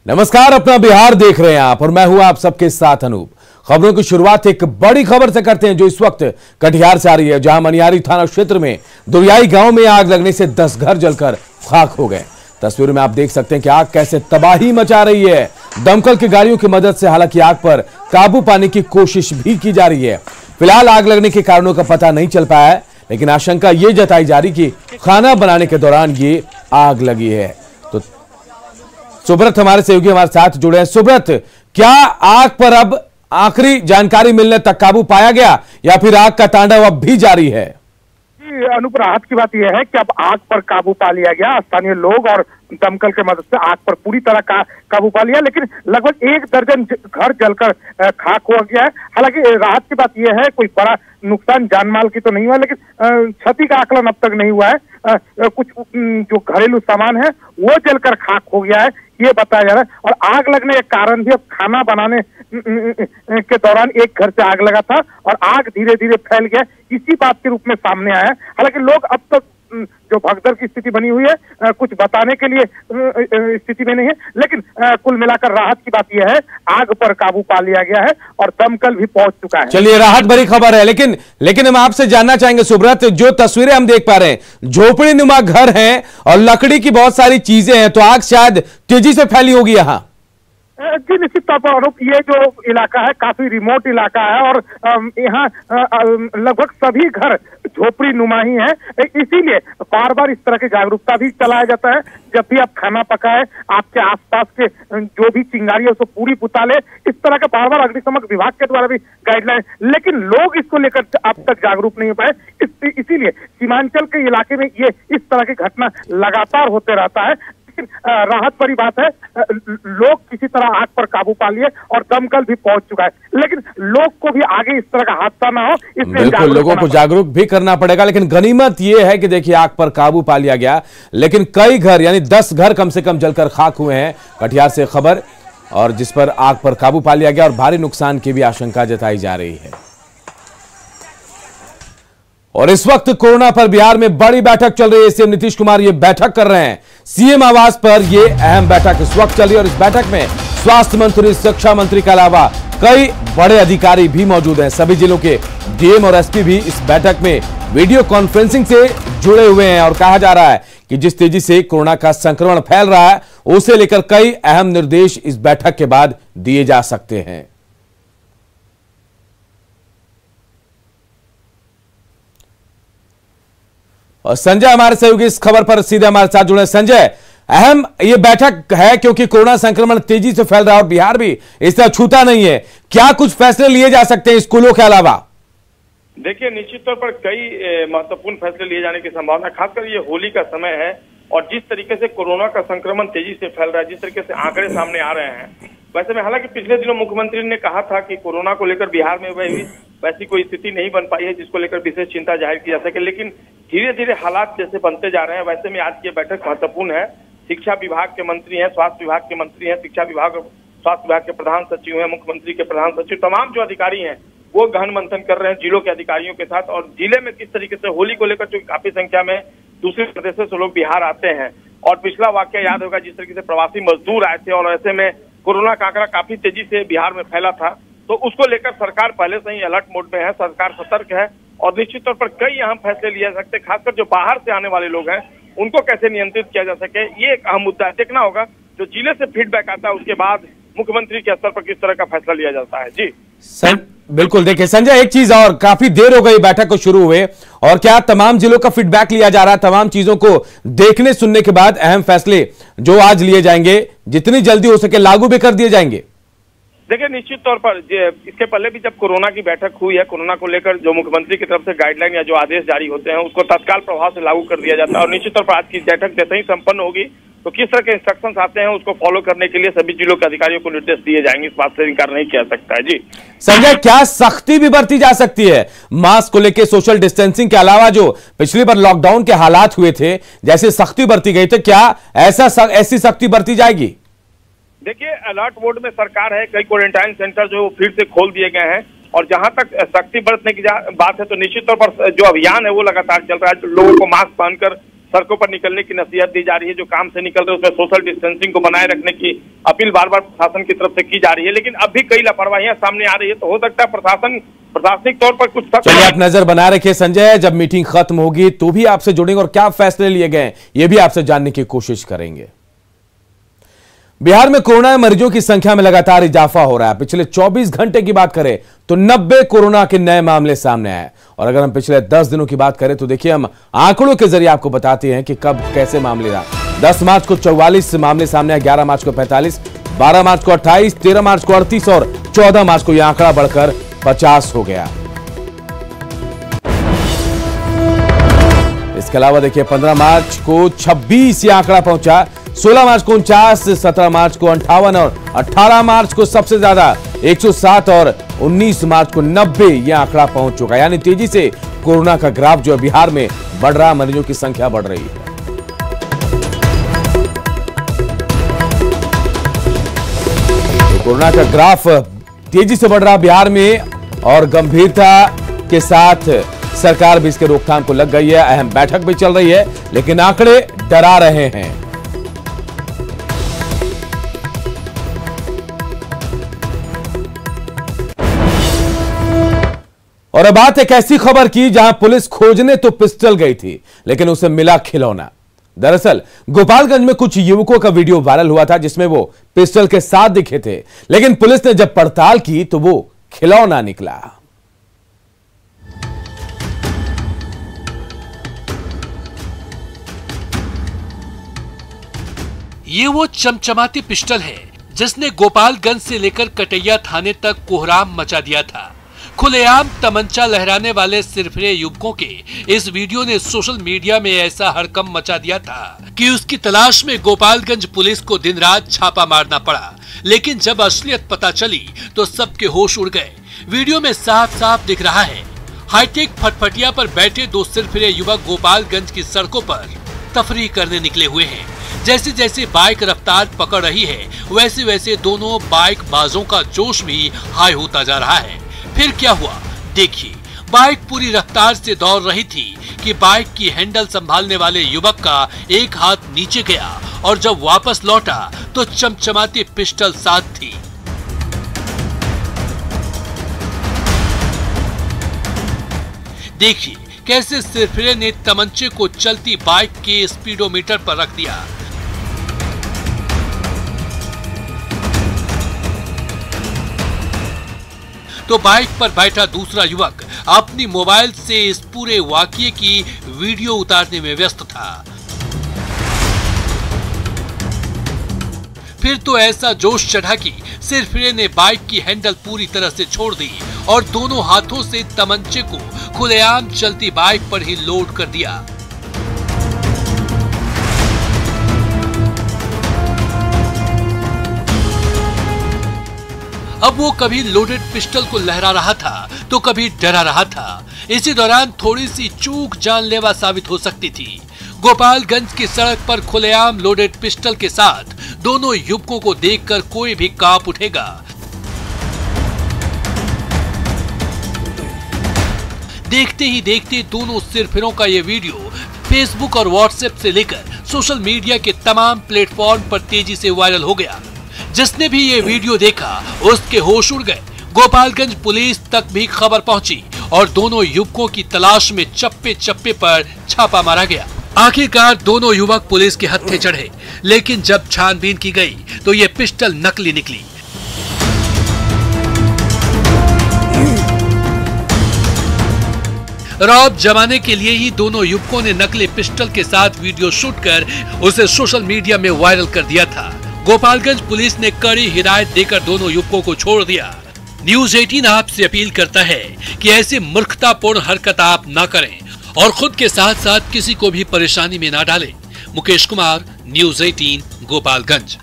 नमस्कार, अपना बिहार देख रहे हैं आप और मैं हूं आप सबके साथ अनूप। खबरों की शुरुआत एक बड़ी खबर से करते हैं जो इस वक्त कटिहार से आ रही है, जहां मनियारी थाना क्षेत्र में दुरियाई गांव में आग लगने से 10 घर जलकर खाक हो गए। तस्वीर में आप देख सकते हैं कि आग कैसे तबाही मचा रही है। दमकल की गाड़ियों की मदद से हालांकि आग पर काबू पाने की कोशिश भी की जा रही है। फिलहाल आग लगने के कारणों का पता नहीं चल पाया है, लेकिन आशंका ये जताई जा रही कि खाना बनाने के दौरान ये आग लगी है। तो सुब्रत हमारे सहयोगी हमारे साथ जुड़े हैं। सुब्रत, क्या आग पर अब आखिरी जानकारी मिलने तक काबू पाया गया या फिर आग का तांडव अब भी जारी है? अनुप, राहत की बात यह है कि अब आग पर काबू पा लिया गया। स्थानीय लोग और दमकल के मदद से आग पर पूरी तरह काबू पा लिया, लेकिन लगभग 1 दर्जन घर जलकर खाक हो गया है। हालांकि राहत की बात यह है कोई बड़ा नुकसान जानमाल की तो नहीं हुआ, लेकिन क्षति का आकलन अब तक नहीं हुआ है। कुछ जो घरेलू सामान है वो जलकर खाक हो गया है, ये बताया जा रहा है। और आग लगने के कारण भी अब खाना बनाने के दौरान एक घर से आग लगा था और आग धीरे धीरे फैल गया, इसी बात के रूप में सामने आया है। हालांकि लोग अब तक जो भगदड़ की स्थिति बनी हुई है कुछ बताने के लिए स्थिति में नहीं है, लेकिन कुल मिलाकर राहत की बात यह है आग पर काबू पा लिया गया है और दमकल भी पहुंच चुका है। चलिए, राहत भरी खबर है, लेकिन हम आपसे जानना चाहेंगे सुब्रत, जो तस्वीरें हम देख पा रहे हैं, झोपड़ी नुमा घर हैं और लकड़ी की बहुत सारी चीजें हैं, तो आग शायद तेजी से फैली होगी यहाँ। जी निश्चित तौर पर अनूप, ये जो इलाका है काफी रिमोट इलाका है और यहाँ लगभग सभी घर झोपड़ी नुमा ही है। इसीलिए बार बार इस तरह की जागरूकता भी चलाया जाता है। जब भी आप खाना पकाए, आपके आसपास के जो भी चिंगारी है उसको पूरी बुता ले, इस तरह का बार बार अग्निशमन विभाग के द्वारा भी गाइडलाइन, लेकिन लोग इसको लेकर अब तक जागरूक नहीं हो पाए। इसीलिए सीमांचल के इलाके में ये इस तरह की घटना लगातार होते रहता है। राहत भरी बात है, लोग किसी तरह आग पर काबू पा लिए और दमकल भी पहुंच चुका है, लेकिन लोग को भी आगे इस तरह का हादसा ना हो इसलिए बिल्कुल लोगों को जागरूक भी करना पड़ेगा। लेकिन गनीमत यह है कि देखिए आग पर काबू पा लिया गया, लेकिन कई घर यानी 10 घर कम से कम जलकर खाक हुए हैं। कटिहार से खबर, और जिस पर आग पर काबू पा लिया गया और भारी नुकसान की भी आशंका जताई जा रही है। और इस वक्त कोरोना पर बिहार में बड़ी बैठक चल रही है। सीएम नीतीश कुमार ये बैठक कर रहे हैं। सीएम आवास पर ये अहम बैठक इस वक्त चल रही है और इस बैठक में स्वास्थ्य मंत्री, शिक्षा मंत्री के अलावा कई बड़े अधिकारी भी मौजूद हैं। सभी जिलों के डीएम और एसपी भी इस बैठक में वीडियो कॉन्फ्रेंसिंग से जुड़े हुए हैं और कहा जा रहा है कि जिस तेजी से कोरोना का संक्रमण फैल रहा है उसे लेकर कई अहम निर्देश इस बैठक के बाद दिए जा सकते हैं। और संजय हमारे सहयोगी इस खबर पर सीधे हमारे साथ जुड़े। संजय, अहम ये बैठक है क्योंकि कोरोना संक्रमण तेजी से फैल रहा है और बिहार भी इस तरह छूता नहीं है। क्या कुछ फैसले लिए जा सकते हैं स्कूलों के अलावा? देखिए, निश्चित तौर पर कई महत्वपूर्ण फैसले लिए जाने की संभावना, खासकर ये होली का समय है और जिस तरीके से कोरोना का संक्रमण तेजी से फैल रहा है, जिस तरीके से आंकड़े सामने आ रहे हैं, वैसे में हालांकि पिछले दिनों मुख्यमंत्री ने कहा था कि कोरोना को लेकर बिहार में वैसी कोई स्थिति नहीं बन पाई है जिसको लेकर विशेष चिंता जाहिर की जा सके, लेकिन धीरे धीरे हालात जैसे बनते जा रहे हैं वैसे में आज की बैठक महत्वपूर्ण है। शिक्षा विभाग के मंत्री हैं, स्वास्थ्य विभाग के मंत्री हैं, शिक्षा विभाग और स्वास्थ्य विभाग के प्रधान सचिव हैं, मुख्यमंत्री के प्रधान सचिव, तमाम जो अधिकारी हैं वो गहन मंथन कर रहे हैं जिलों के अधिकारियों के साथ। और जिले में किस तरीके से होली को लेकर जो काफी संख्या में दूसरे प्रदेशों से लोग बिहार आते हैं, और पिछला वाकया याद होगा जिस तरीके से प्रवासी मजदूर आए थे और ऐसे में कोरोना का आंकड़ा काफी तेजी से बिहार में फैला था, तो उसको लेकर सरकार पहले से ही अलर्ट मोड में है, सरकार सतर्क है और निश्चित तौर पर कई अहम फैसले लिए जा सकते हैं। खासकर जो बाहर से आने वाले लोग हैं उनको कैसे नियंत्रित किया जा सके, ये एक अहम मुद्दा है। देखना होगा जो जिले से फीडबैक आता है उसके बाद मुख्यमंत्री के स्तर पर किस तरह का फैसला लिया जाता है। जी बिल्कुल। देखिए संजय, एक चीज और, काफी देर हो गई बैठक को शुरू हुए और क्या तमाम जिलों का फीडबैक लिया जा रहा है? तमाम चीजों को देखने सुनने के बाद अहम फैसले जो आज लिए जाएंगे जितनी जल्दी हो सके लागू भी कर दिए जाएंगे। देखिए, निश्चित तौर पर इसके पहले भी जब कोरोना की बैठक हुई है, कोरोना को लेकर जो मुख्यमंत्री की तरफ से गाइडलाइन या जो आदेश जारी होते हैं उसको तत्काल प्रभाव से लागू कर दिया जाता है। और निश्चित तौर पर आज की बैठक जैसे ही संपन्न होगी तो किस तरह के इंस्ट्रक्शंस आते हैं उसको फॉलो करने के लिए सभी जिलों के अधिकारियों को निर्देश दिए जाएंगे, इस बात से इनकार नहीं किया सकता है। जी संजय, क्या सख्ती भी बरती जा सकती है मास्क को लेकर? सोशल डिस्टेंसिंग के अलावा जो पिछली बार लॉकडाउन के हालात हुए थे, जैसे सख्ती बरती गई, तो क्या ऐसी सख्ती बरती जाएगी? देखिए, अलर्ट मोड में सरकार है, कई क्वारंटाइन सेंटर जो फिर से खोल दिए गए हैं और जहां तक सख्ती बरतने की बात है तो निश्चित तौर पर जो अभियान है वो लगातार चल रहा है। लोगों को मास्क पहनकर सड़कों पर निकलने की नसीहत दी जा रही है। जो काम से निकल रहे हैं उसमें सोशल डिस्टेंसिंग को बनाए रखने की अपील बार बार प्रशासन की तरफ से की जा रही है, लेकिन अब भी कई लापरवाहियां सामने आ रही है। तो हो सकता है प्रशासनिक तौर पर कुछ चलिए आप नजर बना रखिए संजय, जब मीटिंग खत्म होगी तो भी आपसे जुड़ेंगे और क्या फैसले लिए गए ये भी आपसे जानने की कोशिश करेंगे। बिहार में कोरोना मरीजों की संख्या में लगातार इजाफा हो रहा है। पिछले 24 घंटे की बात करें तो 90 कोरोना के नए मामले सामने आए। और अगर हम पिछले 10 दिनों की बात करें तो देखिए हम आंकड़ों के जरिए आपको बताते हैं कि कब कैसे मामले रहा। 10 मार्च को 44 मामले सामने आए, 11 मार्च को 45, 12 मार्च को 28, 13 मार्च को 38 और 14 मार्च को यह आंकड़ा बढ़कर 50 हो गया। इसके अलावा देखिए 15 मार्च को 26 यह आंकड़ा पहुंचा, 16 मार्च को 49, 17 मार्च को 58 और 18 मार्च को सबसे ज्यादा 107 और 19 मार्च को 90 यह आंकड़ा पहुंच चुका। यानी तेजी से कोरोना का ग्राफ जो बिहार में बढ़ रहा, मरीजों की संख्या बढ़ रही है। तो कोरोना का ग्राफ तेजी से बढ़ रहा बिहार में और गंभीरता के साथ सरकार भी इसके रोकथाम को लग गई है। अहम बैठक भी चल रही है, लेकिन आंकड़े डरा रहे हैं। और अब बात एक ऐसी खबर की जहां पुलिस खोजने तो पिस्टल गई थी, लेकिन उसे मिला खिलौना। दरअसल गोपालगंज में कुछ युवकों का वीडियो वायरल हुआ था जिसमें वो पिस्टल के साथ दिखे थे, लेकिन पुलिस ने जब पड़ताल की तो वो खिलौना निकला। ये वो चमचमाती पिस्टल है जिसने गोपालगंज से लेकर कटैया थाने तक कोहराम मचा दिया था। खुलेआम तमंचा लहराने वाले सिरफिरे युवकों के इस वीडियो ने सोशल मीडिया में ऐसा हड़कंप मचा दिया था कि उसकी तलाश में गोपालगंज पुलिस को दिन रात छापा मारना पड़ा। लेकिन जब असलियत पता चली तो सबके होश उड़ गए। वीडियो में साफ साफ दिख रहा है हाईटेक फटफटिया पर बैठे दो सिरफिरे युवक गोपालगंज की सड़कों पर तफरीह करने निकले हुए हैं। जैसे जैसे बाइक रफ्तार पकड़ रही है वैसे वैसे दोनों बाइक बाजों का जोश भी हाई होता जा रहा है। फिर क्या हुआ देखिए, बाइक पूरी रफ्तार से दौड़ रही थी कि बाइक की हैंडल संभालने वाले युवक का एक हाथ नीचे गया और जब वापस लौटा तो चमचमाती पिस्टल साथ थी। देखिए कैसे सिरफिरे ने तमंचे को चलती बाइक के स्पीडोमीटर पर रख दिया। तो बाइक पर बैठा दूसरा युवक अपनी मोबाइल से इस पूरे वाकये की वीडियो उतारने में व्यस्त था। फिर तो ऐसा जोश चढ़ा कि सिरफिरे ने बाइक की हैंडल पूरी तरह से छोड़ दी और दोनों हाथों से तमंचे को खुलेआम चलती बाइक पर ही लोड कर दिया। अब वो कभी लोडेड पिस्टल को लहरा रहा था तो कभी डरा रहा था। इसी दौरान थोड़ी सी चूक जानलेवा साबित हो सकती थी। गोपालगंज की सड़क पर खुलेआम लोडेड पिस्टल के साथ दोनों युवकों को देखकर कोई भी कांप उठेगा। देखते ही देखते दोनों सिरफिरों का ये वीडियो फेसबुक और व्हाट्सएप से लेकर सोशल मीडिया के तमाम प्लेटफॉर्म पर तेजी से वायरल हो गया। जिसने भी ये वीडियो देखा उसके होश उड़ गए। गोपालगंज पुलिस तक भी खबर पहुंची और दोनों युवकों की तलाश में चप्पे चप्पे पर छापा मारा गया। आखिरकार दोनों युवक पुलिस के हत्थे चढ़े, लेकिन जब छानबीन की गई तो ये पिस्टल नकली निकली। रौब जमाने के लिए ही दोनों युवकों ने नकली पिस्टल के साथ वीडियो शूट कर उसे सोशल मीडिया में वायरल कर दिया था। गोपालगंज पुलिस ने कड़ी हिदायत देकर दोनों युवकों को छोड़ दिया। न्यूज 18 आपसे अपील करता है कि ऐसी मूर्खतापूर्ण हरकत आप ना करें और खुद के साथ साथ किसी को भी परेशानी में ना डालें। मुकेश कुमार, न्यूज 18 गोपालगंज।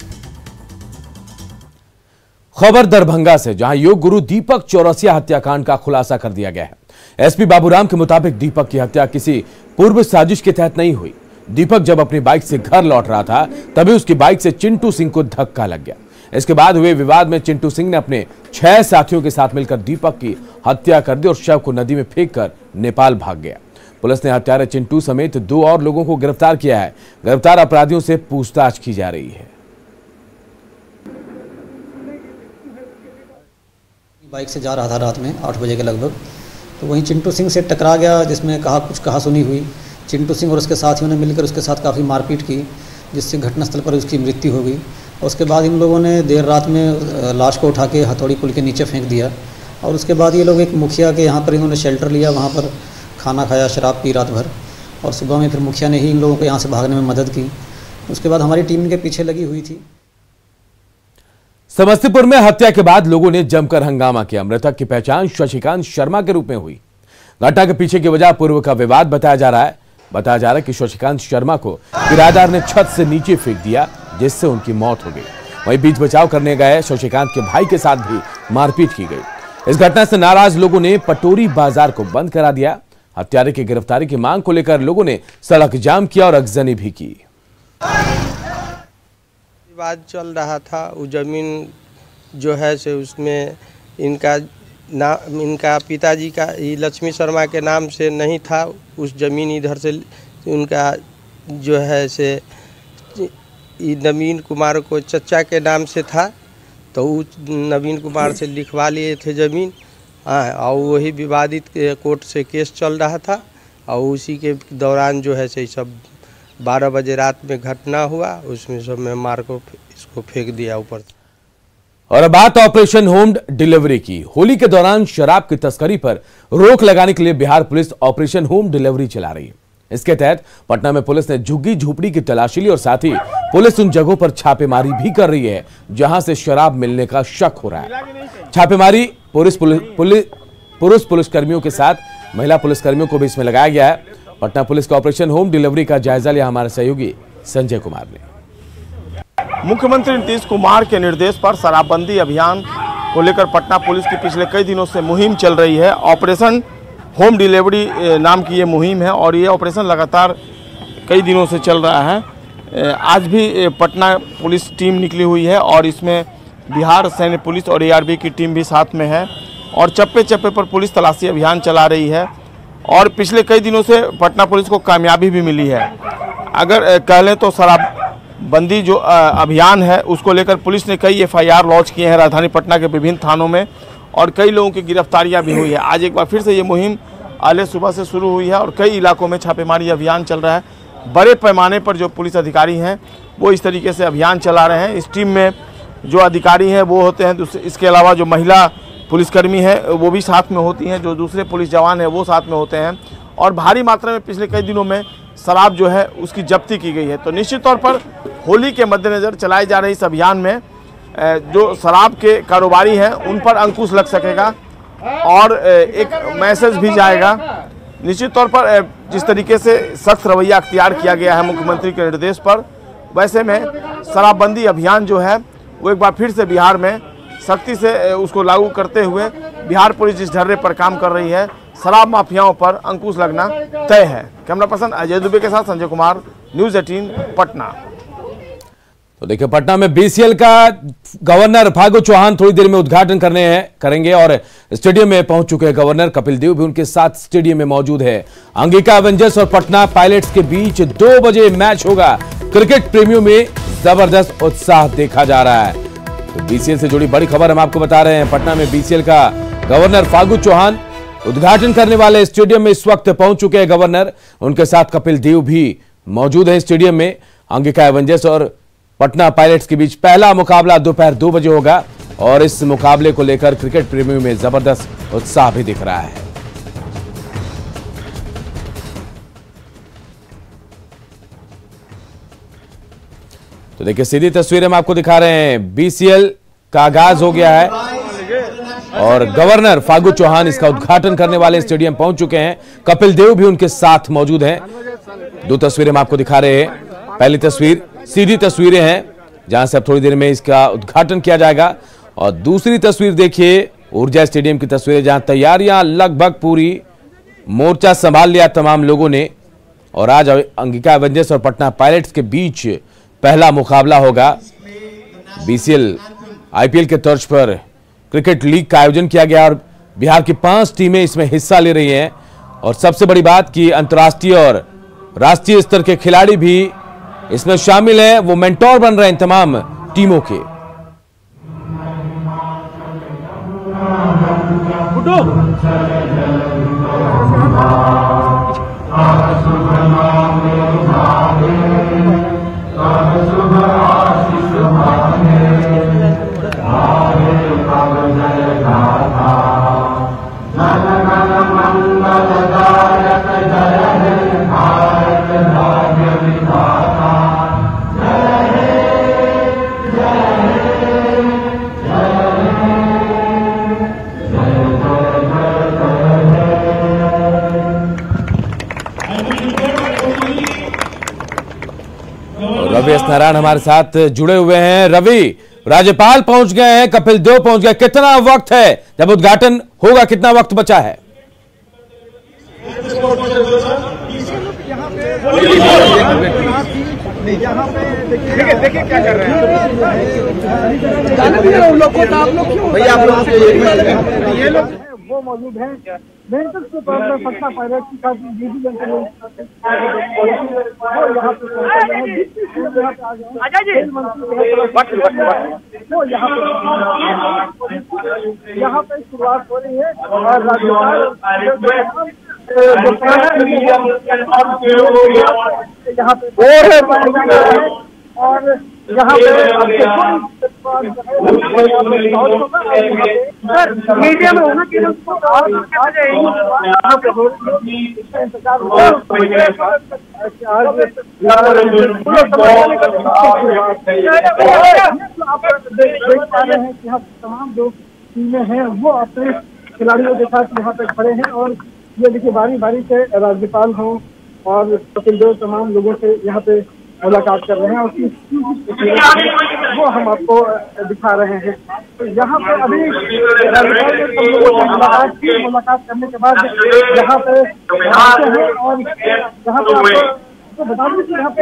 खबर दरभंगा से, जहां योग गुरु दीपक चौरसिया हत्याकांड का खुलासा कर दिया गया है। एसपी बाबूराम के मुताबिक दीपक की हत्या किसी पूर्व साजिश के तहत नहीं हुई। दीपक जब अपनी बाइक से घर लौट रहा था तभी उसकी बाइक से चिंटू सिंह को धक्का लग गया। इसके बाद हुए विवाद में चिंटू सिंह ने अपने 6 साथियों के साथ मिलकर दीपक की हत्या कर दी और शव को नदी में फेंककर नेपाल भाग गया। पुलिस ने हत्यारे चिंटू समेत 2 और लोगों को गिरफ्तार किया है। गिरफ्तार अपराधियों से पूछताछ की जा रही है। बाइक से जा रहा था रात में 8 बजे के लगभग, तो वहीं चिंटू सिंह से टकरा गया, जिसमें कुछ कहा सुनी हुई। चिंटू सिंह और उसके साथियों ने मिलकर उसके साथ काफ़ी मारपीट की, जिससे घटनास्थल पर उसकी मृत्यु हो गई। और उसके बाद इन लोगों ने देर रात में लाश को उठा के हथौड़ी पुल के नीचे फेंक दिया। और उसके बाद ये लोग एक मुखिया के यहाँ पर इन्होंने शेल्टर लिया, वहाँ पर खाना खाया, शराब पी रात भर, और सुबह में फिर मुखिया ने ही इन लोगों को यहाँ से भागने में मदद की। उसके बाद हमारी टीम इनके पीछे लगी हुई थी। समस्तीपुर में हत्या के बाद लोगों ने जमकर हंगामा किया। मृतक की पहचान शशिकांत शर्मा के रूप में हुई। घटना के पीछे की वजह पूर्व का विवाद बताया जा रहा है कि शशिकांत शर्मा को किराएदार ने छत से नीचे फेंक दिया, जिससे उनकी मौत हो गई। वहीं बीच बचाव करने गए शशिकांत के भाई के साथ भी मारपीट की गई। इस घटना से नाराज लोगों ने पटोरी बाजार को बंद करा दिया। हत्यारे की गिरफ्तारी की मांग को लेकर लोगों ने सड़क जाम किया और अगजनी भी की। विवाद चल रहा था, वो जमीन जो है से उसमें इनका पिताजी का लक्ष्मी शर्मा के नाम से नहीं था। उस जमीन इधर से उनका जो है से नवीन कुमार को चचा के नाम से था, तो उस नवीन कुमार से लिखवा लिए थे ज़मीन। और वही विवादित कोर्ट से केस चल रहा था, और उसी के दौरान जो है से सब 12 बजे रात में घटना हुआ। उसमें सब में मार को इसको फेंक दिया ऊपर। और अब बात ऑपरेशन होम डिलीवरी की। होली के दौरान शराब की तस्करी पर रोक लगाने के लिए Bihar police operation home delivery चला रही है। इसके तहत पटना में पुलिस ने झुग्गी झोपड़ी की तलाशी ली और साथ ही पुलिस उन जगहों पर छापेमारी भी कर रही है जहां से शराब मिलने का शक हो रहा है। छापेमारी पुरुष पुलिसकर्मियों के साथ महिला पुलिसकर्मियों को भी इसमें लगाया गया है। पटना पुलिस का ऑपरेशन होम डिलीवरी का जायजा लिया हमारे सहयोगी संजय कुमार ने। मुख्यमंत्री नीतीश कुमार के निर्देश पर शराबबंदी अभियान को लेकर पटना पुलिस की पिछले कई दिनों से मुहिम चल रही है। ऑपरेशन होम डिलीवरी नाम की ये मुहिम है और ये ऑपरेशन लगातार कई दिनों से चल रहा है। आज भी पटना पुलिस टीम निकली हुई है और इसमें बिहार सैन्य पुलिस और ARB की टीम भी साथ में है और चप्पे चप्पे पर पुलिस तलाशी अभियान चला रही है। और पिछले कई दिनों से पटना पुलिस को कामयाबी भी मिली है। अगर कह लें तो शराबबंदी जो अभियान है उसको लेकर पुलिस ने कई FIR लॉन्च किए हैं राजधानी पटना के विभिन्न थानों में और कई लोगों की गिरफ्तारियां भी हुई है। आज एक बार फिर से ये मुहिम आले सुबह से शुरू हुई है और कई इलाकों में छापेमारी अभियान चल रहा है। बड़े पैमाने पर जो पुलिस अधिकारी हैं वो इस तरीके से अभियान चला रहे हैं। इस टीम में जो अधिकारी हैं वो होते हैं, इसके अलावा जो महिला पुलिसकर्मी है वो भी साथ में होती हैं, जो दूसरे पुलिस जवान हैं वो साथ में होते हैं और भारी मात्रा में पिछले कई दिनों में शराब जो है उसकी जब्ती की गई है। तो निश्चित तौर पर होली के मद्देनज़र चलाई जा रही इस अभियान में जो शराब के कारोबारी हैं उन पर अंकुश लग सकेगा और एक मैसेज भी जाएगा। निश्चित तौर पर जिस तरीके से सख्त रवैया अख्तियार किया गया है मुख्यमंत्री के निर्देश पर, वैसे में शराबबंदी अभियान जो है वो एक बार फिर से बिहार में सख्ती से उसको लागू करते हुए बिहार पुलिस जिस ढर्रे पर काम कर रही है, शराब माफियाओं पर अंकुश लगना तय है। कैमरा पर्सन अजय दुबे के साथ संजय कुमार, न्यूज़ 18 पटना। तो देखिए, पटना में BCL का गवर्नर फागू चौहान थोड़ी देर में उद्घाटन करेंगे और स्टेडियम में पहुंच चुके हैं गवर्नर कपिल देव भी उनके साथ स्टेडियम में मौजूद है। अंगिका एवेंजर्स और पटना पायलट्स के बीच 2 बजे मैच होगा। क्रिकेट प्रेमियों में जबरदस्त उत्साह देखा जा रहा है। तो BCL से जुड़ी बड़ी खबर हम आपको बता रहे हैं। पटना में BCL का गवर्नर फागू चौहान उद्घाटन करने वाले स्टेडियम में इस वक्त पहुंच चुके हैं गवर्नर, उनके साथ कपिल देव भी मौजूद है स्टेडियम में। अंगिका एवेंजर्स और पटना पायलट्स के बीच पहला मुकाबला दोपहर 2 बजे होगा और इस मुकाबले को लेकर क्रिकेट प्रेमियों में जबरदस्त उत्साह भी दिख रहा है। तो देखिए, सीधी तस्वीरें हम आपको दिखा रहे हैं। BCL का आगाज हो गया है और गवर्नर फागू चौहान इसका उद्घाटन करने वाले स्टेडियम पहुंच चुके हैं। कपिल देव भी उनके साथ मौजूद हैं। 2 तस्वीरें हम आपको दिखा रहे हैं। पहली तस्वीर सीधी तस्वीरें हैं जहां से अब थोड़ी देर में इसका उद्घाटन किया जाएगा और दूसरी तस्वीर देखिए ऊर्जा स्टेडियम की तस्वीरें जहां तैयारियां लगभग पूरी, मोर्चा संभाल लिया तमाम लोगों ने और आज अंगिका एवेंजर्स और पटना पायलट्स के बीच पहला मुकाबला होगा। BCL IPL के तर्ज पर क्रिकेट लीग का आयोजन किया गया और बिहार की 5 टीमें इसमें हिस्सा ले रही हैं और सबसे बड़ी बात कि अंतर्राष्ट्रीय और राष्ट्रीय स्तर के खिलाड़ी भी इसमें शामिल हैं, वो मेंटोर बन रहे हैं तमाम टीमों के। रवि एस नारायण हमारे साथ जुड़े हुए हैं। रवि, राज्यपाल पहुंच गए हैं, कपिल देव पहुंच गए, कितना वक्त है जब उद्घाटन होगा, कितना वक्त बचा है? देखिए क्या कर रहे हैं वो मौजूद हैं। मेंटर्स के तौर पर पटना पायलट की काफी डिवीजन के लोग यहाँ पे वो यहाँ पे शुरुआत हो रही है और राज्यपाल यहाँ पे और यहाँ पे मीडिया में होना चाहिए कि तमाम जो टीमें हैं वो अपने खिलाड़ियों के साथ यहाँ पे खड़े हैं और ये देखिए बारी बारी से राज्यपाल हों और कपिल देव तमाम लोगों से यहाँ पे मुलाकात कर रहे हैं और वो हम आपको दिखा रहे हैं। तो यहाँ पे अभी राज्यपाल ने सब लोगों से मुलाकात करने के बाद यहाँ पे हैं और यहाँ पे आपको बता दें कि यहाँ पे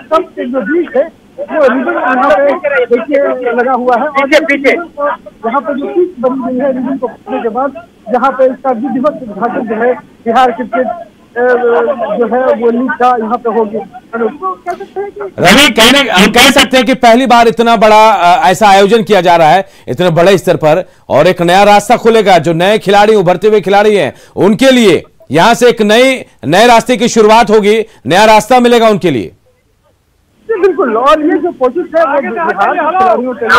सब के जो बीच है वो रिबन यहाँ पे देखिए लगा हुआ है और यहाँ पे जो पीच बनी हुई है रिबन को पकड़ने के बाद यहाँ पे इसका विधिवत उद्घाटन जो है बिहार क्रिकेट जो है वो लीग का यहाँ पे होगी। रवि, हम कह सकते हैं कि पहली बार इतना बड़ा ऐसा आयोजन किया जा रहा है इतने बड़े स्तर पर और एक नया रास्ता खुलेगा। जो नए खिलाड़ी उभरते हुए खिलाड़ी हैं उनके लिए यहाँ से एक नए रास्ते की शुरुआत होगी, नया रास्ता मिलेगा उनके लिए। बिल्कुल, और ये जो कोशिश है वो खिलाड़ियों के लिए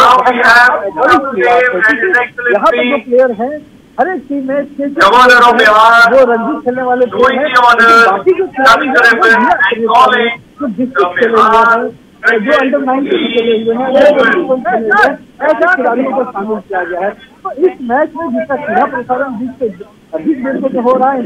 यहाँ पे जो प्लेयर हैं हर एक टीम में वो रणजी खेलने वाले बाकी जो खिलाड़ी जो डिस्ट्रिक्ट खेले हुए हैं जो अंडर 19 खेले हुए हैं ऐसे खिलाड़ियों को शामिल किया गया है। तो इस मैच में जिसका सीधा प्रसारण अधिक देर से जो हो रहा है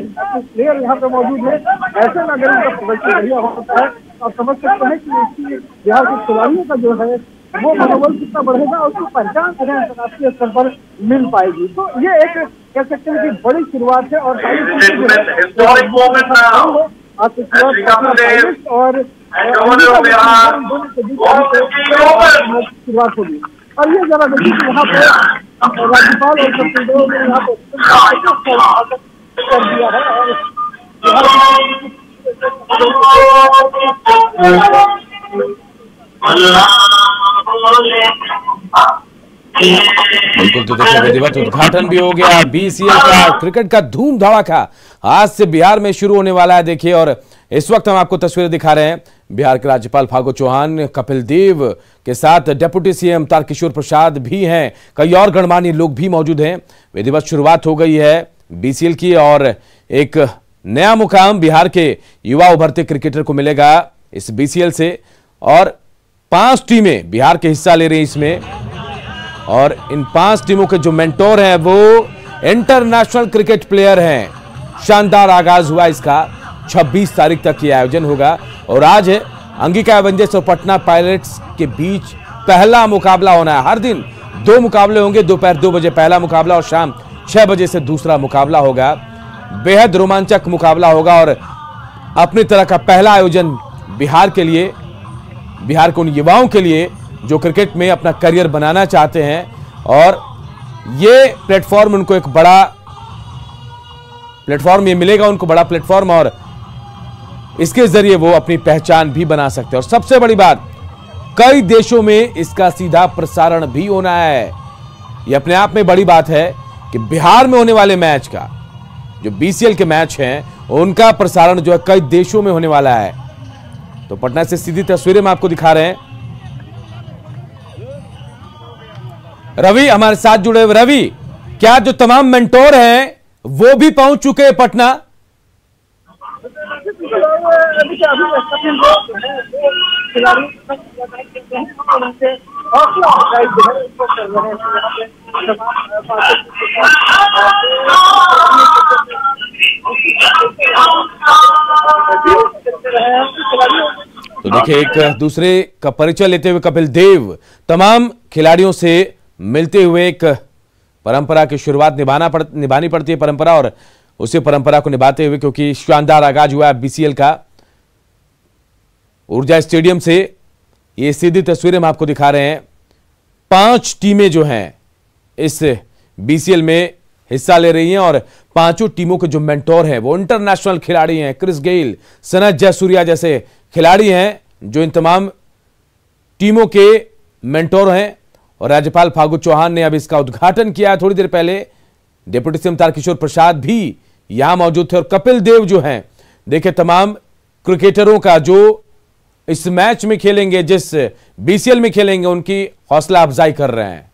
प्लेयर यहाँ पे मौजूद है, ऐसे में अगर उनका प्रदर्शन बढ़िया होता है और समझ सकते हैं कि इसकी बिहार के खिलाड़ियों का जो है वो मनोबल कितना बढ़ेगा और उसको पहचान अंतर्राष्ट्रीय स्तर पर मिल पाएगी। तो ये एक कह सकते हैं कि बड़ी शुरुआत है और शुरुआत होगी। और ये जरा देखिए यहाँ पे राज्यपाल और कपिल देव ने यहाँ पे कर दिया है बिल्कुल। तो देखिए विधिवत उद्घाटन भी हो गया बीसीएल का, क्रिकेट का धूम धड़ाका आज से बिहार में शुरू होने वाला है। देखिए और इस वक्त हम आपको तस्वीरें दिखा रहे हैं बिहार के राज्यपाल फागू चौहान, कपिल देव के साथ डिप्टी सीएम तारकिशोर प्रसाद भी हैं, कई और गणमान्य लोग भी मौजूद हैं। विधिवत शुरुआत हो गई है बीसीएल की और एक नया मुकाम बिहार के युवा उभरते क्रिकेटर को मिलेगा इस बीसीएल से और 5 टीमें बिहार के हिस्सा ले रही हैं इसमें और इन 5 टीमों के जो मेंटोर हैं वो इंटरनेशनल क्रिकेट प्लेयर हैं। शानदार आगाज हुआ इसका, 26 तारीख तक यह आयोजन होगा और आज है अंगिका एवेंजर्स और पटना पायलट्स के बीच पहला मुकाबला होना है। हर दिन 2 मुकाबले होंगे, दोपहर 2 बजे पहला मुकाबला और शाम 6 बजे से दूसरा मुकाबला होगा। बेहद रोमांचक मुकाबला होगा और अपनी तरह का पहला आयोजन बिहार के लिए, बिहार के उन युवाओं के लिए जो क्रिकेट में अपना करियर बनाना चाहते हैं और ये प्लेटफॉर्म उनको एक बड़ा प्लेटफॉर्म ये मिलेगा उनको, बड़ा प्लेटफॉर्म, और इसके जरिए वो अपनी पहचान भी बना सकते हैं। और सबसे बड़ी बात, कई देशों में इसका सीधा प्रसारण भी होना है। यह अपने आप में बड़ी बात है कि बिहार में होने वाले मैच का, जो बीसीएल के मैच हैं, उनका प्रसारण जो है कई देशों में होने वाला है। तो पटना से सीधी तस्वीरें हम आपको दिखा रहे हैं। रवि हमारे साथ जुड़े हुए। रवि, क्या जो तमाम मेंटोर हैं वो भी पहुंच चुके हैं पटना? तो देखिए, एक दूसरे का परिचय लेते हुए कपिल देव तमाम खिलाड़ियों से मिलते हुए एक परंपरा की शुरुआत निभानी पड़ती है परंपरा, और उसी परंपरा को निभाते हुए, क्योंकि शानदार आगाज हुआ है बीसीएल का ऊर्जा स्टेडियम से। ये सीधी तस्वीरें हम आपको दिखा रहे हैं। 5 टीमें जो हैं इस बीसीएल में हिस्सा ले रही हैं, और 5 टीमों के जो मेंटोर हैं वो इंटरनेशनल खिलाड़ी हैं। क्रिस गेल, सनत जयसूर्या जैसे खिलाड़ी हैं जो इन तमाम टीमों के मेंटोर हैं। और राज्यपाल फागू चौहान ने अब इसका उद्घाटन किया थोड़ी देर पहले। डिप्टी सीएम तारकिशोर प्रसाद भी यहां मौजूद थे, और कपिल देव जो हैं, देखिए तमाम क्रिकेटरों का जो इस मैच में खेलेंगे, जिस बीसीएल में खेलेंगे, उनकी हौसला अफजाई कर रहे हैं।